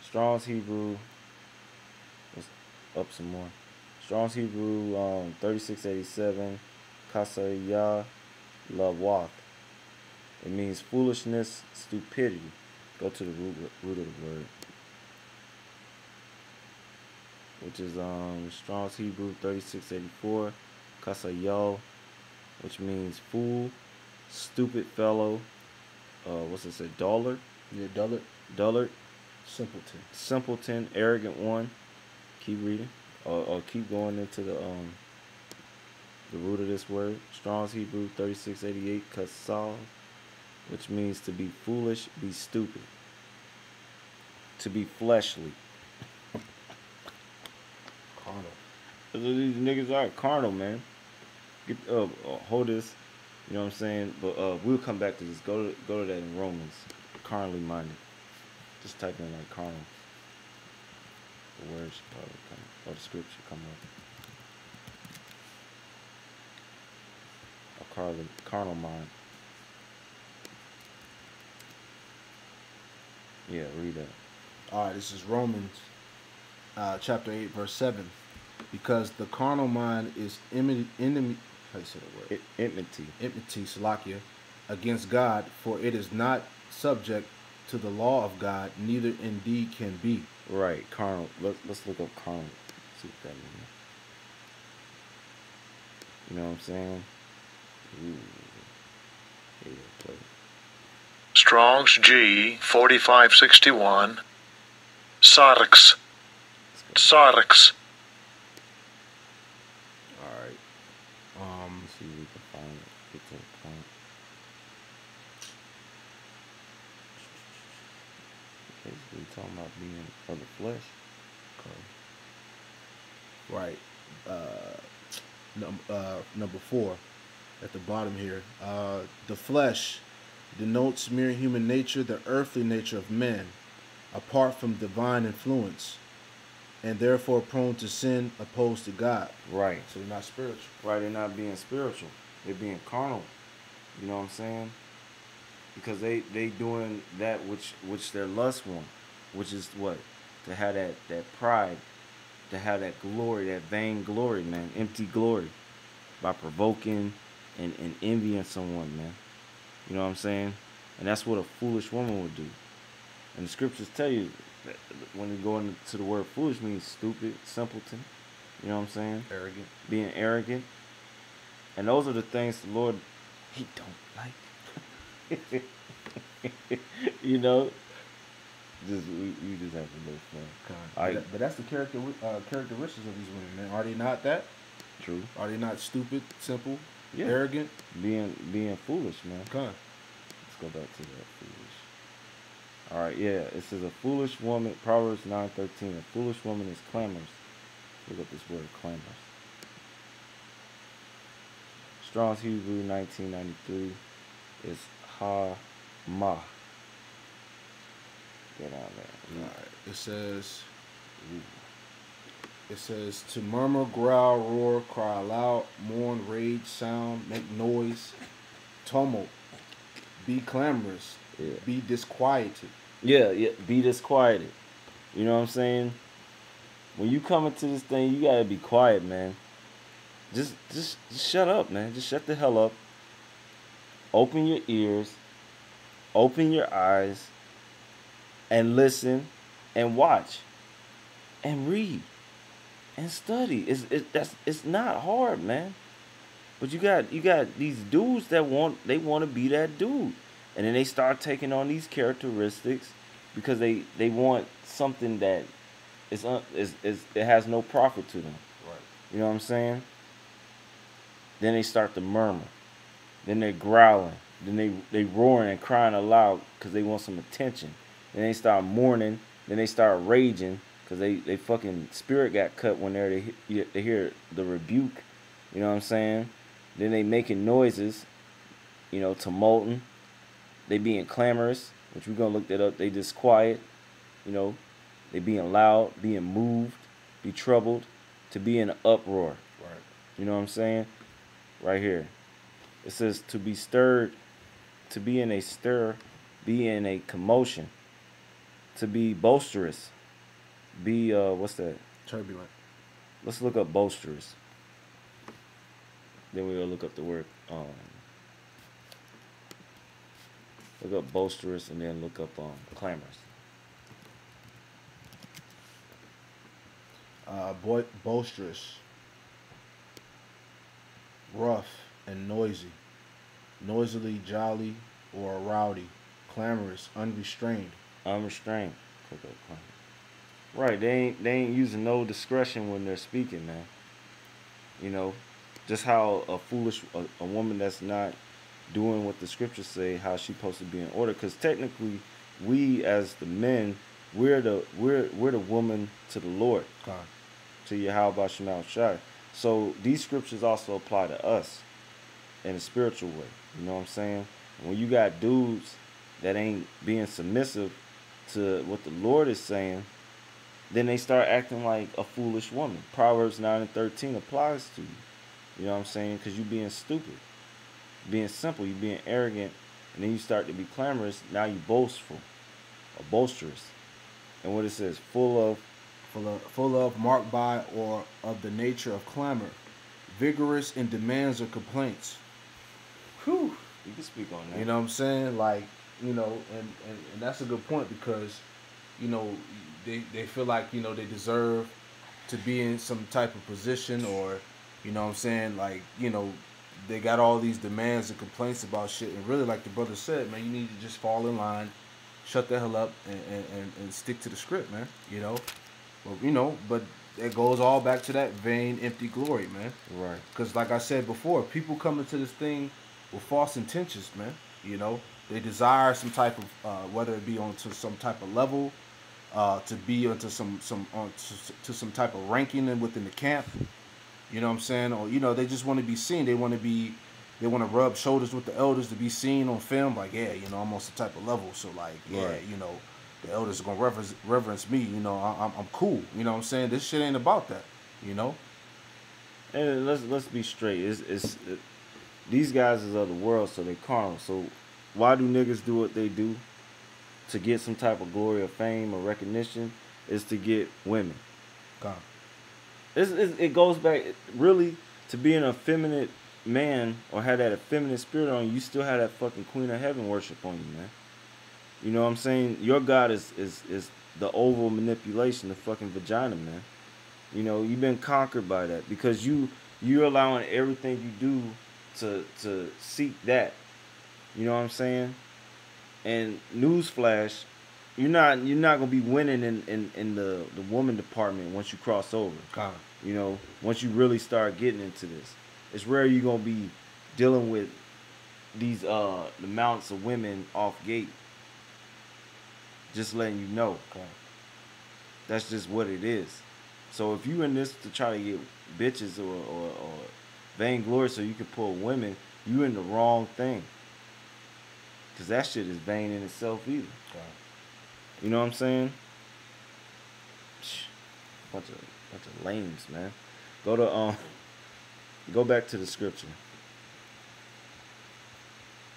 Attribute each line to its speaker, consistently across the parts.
Speaker 1: Strong's Hebrew. Let's up some more. Strong's Hebrew 3687. Kasayah Lawath. It means foolishness, stupidity. Go to the root of the word, which is Strong's Hebrew 3684. Kasayah, which means fool, stupid fellow. What's it say? Dullard.
Speaker 2: Yeah, dullard.
Speaker 1: Dullard.
Speaker 2: Simpleton.
Speaker 1: Simpleton, arrogant one. Keep reading. Or keep going into the root of this word. Strong's Hebrew 3688. Kasal, which means to be foolish, be stupid, to be fleshly.
Speaker 2: Carnal.
Speaker 1: These niggas are carnal, man. Get hold this. You know what I'm saying? But we'll come back to this. Go to that in Romans. Carnally minded. Just type in like carnal. The word should probably come, or the script should come up. A carnal mind. Yeah, read that.
Speaker 2: All right, this is Romans chapter 8, verse 7. Because the carnal mind is enemy, how do you say that word? Enmity, Salakia, against God, for it is not subject to the law of God, neither indeed can be.
Speaker 1: Right, carnal. Let's look up carnal. See what that means. You know what I'm saying? Ooh. Here, play.
Speaker 3: Strong's G 4561. Sarx. Sarx.
Speaker 1: Alright. Let's see if we can find it. Get to the point. Basically talking about being of the flesh.
Speaker 2: Okay. Right. Number 4 at the bottom here. The flesh denotes mere human nature, the earthly nature of man, apart from divine influence, and therefore prone to sin, opposed to God.
Speaker 1: Right.
Speaker 2: So they're not spiritual.
Speaker 1: Right, they're not being spiritual. They're being carnal. You know what I'm saying? Because they doing that which their lust want, which is what? To have that pride, to have that glory, that vain glory, man, empty glory, by provoking and envying someone, man. You know what I'm saying? And that's what a foolish woman would do. And the scriptures tell you that when you go into the word foolish, means stupid, simpleton. You know what I'm saying?
Speaker 2: Arrogant.
Speaker 1: Being arrogant. And those are the things the Lord, He don't like. You know? We just have a little fun.
Speaker 2: But that's the characteristics of these women, man. Are they not that?
Speaker 1: True.
Speaker 2: Are they not stupid, simple,
Speaker 1: Yeah.
Speaker 2: arrogant?
Speaker 1: Being foolish, man.
Speaker 2: Okay.
Speaker 1: Let's go back to that foolish. All right, yeah. It says a foolish woman, Proverbs 9:13. A foolish woman is clamorous. Look up this word, clamorous. Strong's Hebrew 1993 is ha-mah. Get out there.
Speaker 2: All right. It says to murmur, growl, roar, cry aloud, mourn, rage, sound, make noise, tumult, be clamorous, be disquieted.
Speaker 1: Yeah, be disquieted. You know what I'm saying? When you come into this thing, you gotta be quiet, man. Just shut up, man. Just shut the hell up. Open your ears, open your eyes, and listen, and watch, and read, and study. It's not hard, man. But you got these dudes that want to be that dude, and then they start taking on these characteristics because they want something that it has no profit to them.
Speaker 2: Right.
Speaker 1: You know what I'm saying? Then they start to murmur. Then they're growling. Then they roaring and crying aloud because they want some attention. Then they start mourning. Then they start raging because they fucking spirit got cut when they hear the rebuke. You know what I'm saying? Then they making noises, you know, tumulting. They being clamorous, which we're going to look that up. They just quiet, you know. They being loud, being moved, be troubled, to be in an uproar.
Speaker 2: Right.
Speaker 1: You know what I'm saying? Right here. It says to be stirred, to be in a stir, be in a commotion, to be boisterous, Be what's that?
Speaker 2: Turbulent.
Speaker 1: Let's look up boisterous. Then we'll look up the word. Look up boisterous and then look up clamorous.
Speaker 2: Boisterous, rough and noisy, noisily jolly or rowdy, clamorous, unrestrained.
Speaker 1: Unrestrained. Right, they ain't using no discretion when they're speaking, man. You know, just how a woman that's not doing what the scriptures say, how she's supposed to be in order. Because technically, we as the men, we're the woman to the Lord,
Speaker 2: God.
Speaker 1: to Yahawah Bahasham Yahawashi. So these scriptures also apply to us in a spiritual way. You know what I'm saying? When you got dudes that ain't being submissive to what the Lord is saying, then they start acting like a foolish woman. Proverbs 9:13 applies to you. You know what I'm saying? Because you being stupid, being simple, you being arrogant, and then you start to be clamorous. Now you boastful, or boisterous. And what it says, full of,
Speaker 2: marked by, or of the nature of clamor, vigorous in demands or complaints.
Speaker 1: Whew. You can speak on that.
Speaker 2: You know what I'm saying? Like, you know, and that's a good point because, you know, they feel like, you know, they deserve to be in some type of position, or, you know what I'm saying, like, you know, they got all these demands and complaints about shit. And really, like the brother said, man, you need to just fall in line, shut the hell up, and stick to the script, man. You know? Well, you know, but it goes all back to that vain, empty glory, man.
Speaker 1: Right.
Speaker 2: Because like I said before, people come into this thing with false intentions, man. You know? They desire some type of, whether it be onto some type of level, to be onto some type of ranking within the camp. You know what I'm saying? Or, you know, they just want to be seen. They want to rub shoulders with the elders to be seen on film. Like, yeah, you know, I'm on some type of level. So, like, yeah,
Speaker 1: right.
Speaker 2: You know, the elders are going to reverence me. You know, I'm cool. You know what I'm saying? This shit ain't about that, you know?
Speaker 1: And let's be straight. These guys is of the world, so they carnal. So why do niggas do what they do? To get some type of glory or fame or recognition is to get women.
Speaker 2: God.
Speaker 1: It goes back, really, to be an effeminate man or have that effeminate spirit on you, you still have that fucking Queen of Heaven worship on you, man. You know what I'm saying? Your God is the oval manipulation, the fucking vagina, man. You know, you've been conquered by that because you're allowing everything you do to seek that. You know what I'm saying? And newsflash, you're not gonna be winning in the woman department once you cross over.
Speaker 2: God.
Speaker 1: You know, once you really start getting into this, it's rare you're gonna be dealing with these the amounts of women off gate. Just letting you know.
Speaker 2: God.
Speaker 1: That's just what it is. So if you in this to try to get bitches or vainglory so you can pull women, you in the wrong thing. Cause that shit is vain in itself either.
Speaker 2: God.
Speaker 1: You know what I'm saying? Bunch of lames, man. Go back to the scripture.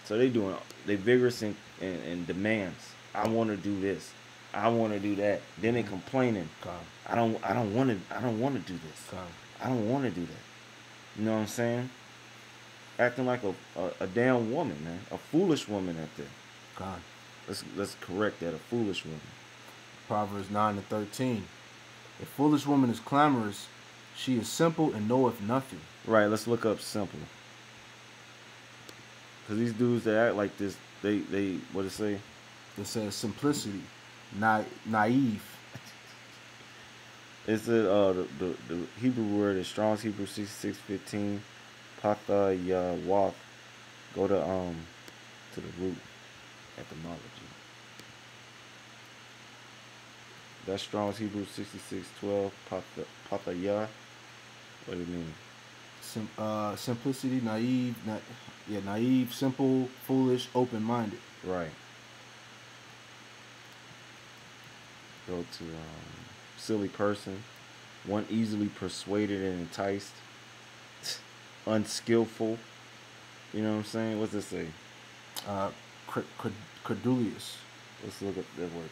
Speaker 1: So they vigorous in demands. I want to do this. I want to do that. Then they complaining.
Speaker 2: God.
Speaker 1: I don't want to do this.
Speaker 2: God.
Speaker 1: I don't want to do that. You know what I'm saying? Acting like a damn woman, man. A foolish woman at that.
Speaker 2: God.
Speaker 1: Let's correct that. A foolish woman.
Speaker 2: Proverbs 9:13. A foolish woman is clamorous. She is simple and knoweth nothing.
Speaker 1: Right. Let's look up simple. Cause these dudes that act like this, they what it say?
Speaker 2: It says simplicity, naive.
Speaker 1: It's the Hebrew word is Strong's Hebrew 66:15. Patha Go to the root etymology. That's Strong's Hebrew 66:12. Patha. What do you mean?
Speaker 2: Simplicity, naive, naive, simple, foolish, open-minded.
Speaker 1: Right. Go to silly person, one easily persuaded and enticed, unskillful. You know what I'm saying? What's this say?
Speaker 2: Credulous.
Speaker 1: Let's look at that word.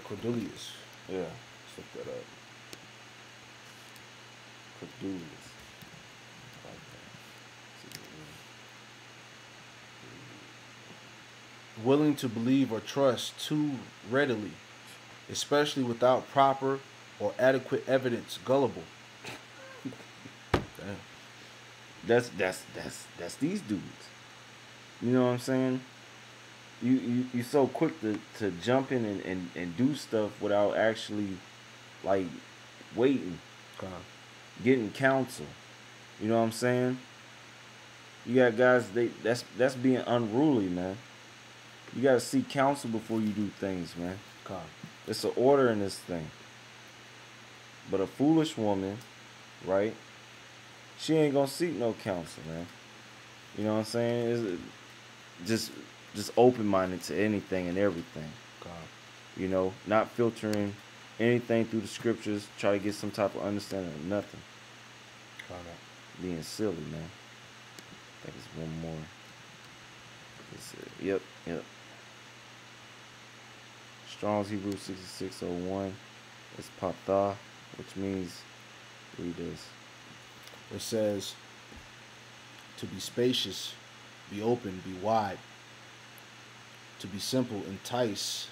Speaker 2: Credulous.
Speaker 1: Yeah. Look that up. Credulous. Like that.
Speaker 2: Willing to believe or trust too readily, especially without proper or adequate evidence. Gullible. Damn.
Speaker 1: That's these dudes. You know what I'm saying? You so quick to jump in and do stuff without actually like waiting, getting counsel. You know what I'm saying? You got guys that's being unruly, man. You gotta seek counsel before you do things, man. It's an order in this thing. But a foolish woman, right? She ain't gonna seek no counsel, man. You know what I'm saying? It's just open-minded to anything and everything. You know, not filtering anything through the scriptures, try to get some type of understanding of nothing. Being silly, man. I think it's one more. Yep. Strong's Hebrew 6601. It's patah, which means, read this.
Speaker 2: It says, to be spacious, be open, be wide. To be simple, entice,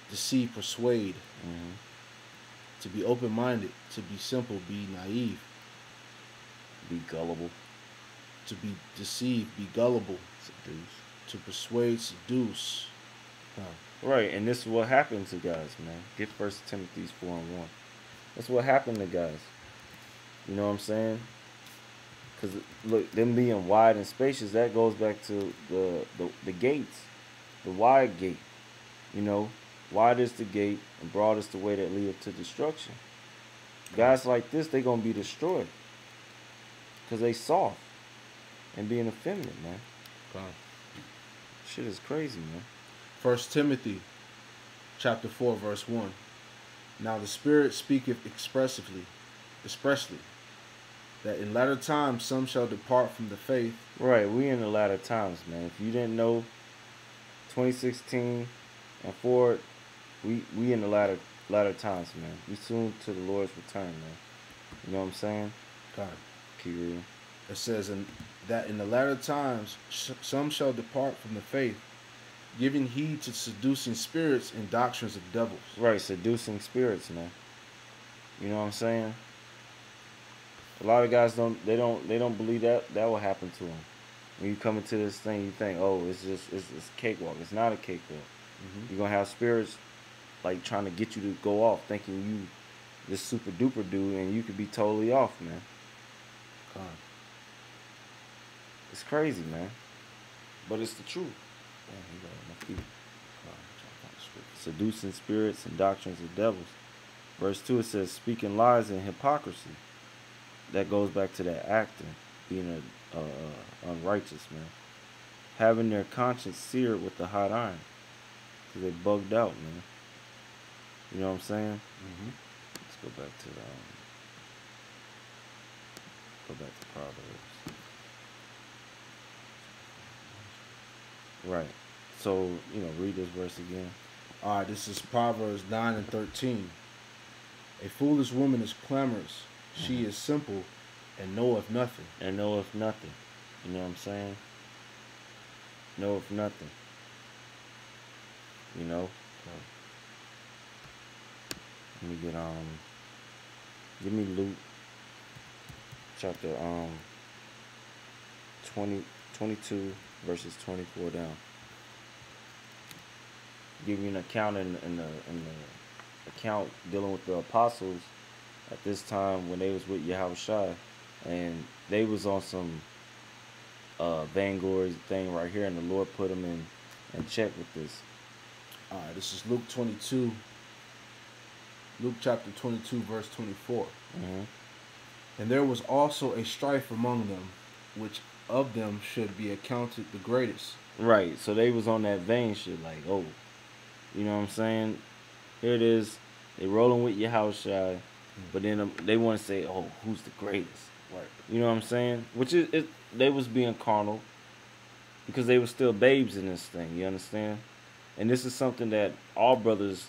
Speaker 2: deceive, persuade. To be open-minded, to be simple, be naive.
Speaker 1: Be gullible.
Speaker 2: To be deceived, be gullible.
Speaker 1: Seduce.
Speaker 2: To persuade, seduce.
Speaker 1: Right, and this is what happened to guys, man. Get 1 Timothy 4:1. That's what happened to guys. You know what I'm saying? Because, look, them being wide and spacious, that goes back to the gates. The wide gate. You know, wide is the gate and broad is the way that leadeth to destruction. Guys like this, they going to be destroyed. Because they soft and being effeminate, man. Shit is crazy, man.
Speaker 2: 1 Timothy chapter 4, verse 1. Now the Spirit speaketh expressly, that in latter times some shall depart from the faith.
Speaker 1: Right, we in the latter times, man. If you didn't know, 2016 and forward, we in the latter times, man. We soon to the Lord's return, man. You know what I'm saying? Keep reading.
Speaker 2: It says that in the latter times some shall depart from the faith, giving heed to seducing spirits and doctrines of devils.
Speaker 1: Right, seducing spirits, man. You know what I'm saying? A lot of guys don't believe that will happen to them. When you come into this thing, you think, oh, it's cakewalk. It's not a cakewalk. You're gonna have spirits like trying to get you to go off, thinking you this super duper dude, and you could be totally off, man. It's crazy, man. But it's the truth. Seducing spirits and doctrines of devils. Verse 2, it says, speaking lies and hypocrisy. That goes back to that acting, being unrighteous, man. Having their conscience seared with the hot iron. Because they bugged out, man. You know what I'm saying? Let's go back to Proverbs. Right. So, you know, read this verse again.
Speaker 2: All right, this is Proverbs 9 and 13. A foolish woman is clamorous. She is simple and knoweth nothing.
Speaker 1: You know what I'm saying? Knoweth nothing. You know? Let me get, give me Luke chapter, 22 verses 24 down. Give you an account in the account dealing with the apostles at this time when they was with Yahawah, and they was on some vainglory thing right here, and the Lord put them in check with this.
Speaker 2: All right, this is Luke 22. Luke chapter 22, verse 24. And there was also a strife among them, which of them should be accounted the greatest.
Speaker 1: Right, so they was on that vain shit, like, oh, you know what I'm saying? Here it is. They rolling with Yahawah, but then they want to say, oh, who's the greatest?
Speaker 2: Right.
Speaker 1: You know what I'm saying? Which is, they was being carnal because they were still babes in this thing, you understand? And this is something that all brothers